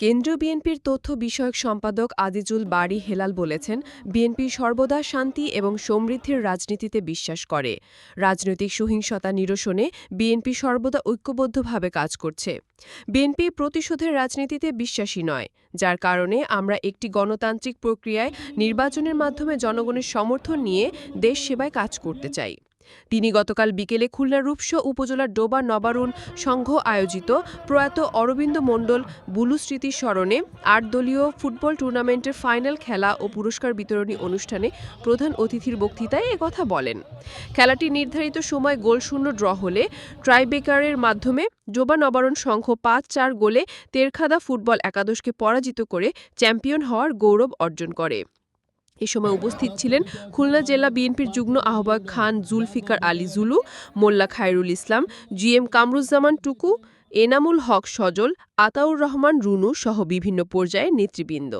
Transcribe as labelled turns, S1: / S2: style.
S1: কেন্দ্রীয় বিএনপির তথ্য বিষয়ক সম্পাদক আজিজুল বারী হেলাল বলেছেন, বিএনপি সর্বদা শান্তি এবং সমৃদ্ধির রাজনীতিতে বিশ্বাস করে। রাজনৈতিক সহিংসতা নিরসনে বিএনপি সর্বদা ঐক্যবদ্ধভাবে কাজ করছে। বিএনপি প্রতিশোধের রাজনীতিতে বিশ্বাসী নয়, যার কারণে আমরা একটি গণতান্ত্রিক প্রক্রিয়ায় নির্বাচনের মাধ্যমে জনগণের সমর্থন নিয়ে দেশ সেবায় কাজ করতে চাই। তিনি গতকাল বিকেলে খুলনার রূপসা উপজেলার ডোবা নবারুণ সংঘ আয়োজিত প্রয়াত অরবিন্দ মণ্ডল বুলু স্মৃতি স্মরণে ৮ দলীয় ফুটবল টুর্নামেন্টের ফাইনাল খেলা ও পুরস্কার বিতরণী অনুষ্ঠানে প্রধান অতিথির বক্তৃতায় একথা বলেন। খেলাটি নির্ধারিত সময় গোলশূন্য ড্র হলে ট্রাইব্রেকারের মাধ্যমে ডোবা নবারুণ সংঘ ৫-৪ গোলে তেরখাদা ফুটবল একাদশকে পরাজিত করে চ্যাম্পিয়ন হওয়ার গৌরব অর্জন করে। এ সময় উপস্থিত ছিলেন খুলনা জেলা বিএনপির যুগ্ম আহ্বায়ক খান জুলফিকার আলী জুলু, মোল্লা খায়রুল ইসলাম, জিএম কামরুজ্জামান টুকু, এনামুল হক সজল, আতাউর রহমান রুনু সহ বিভিন্ন পর্যায়ের নেতৃবৃন্দ।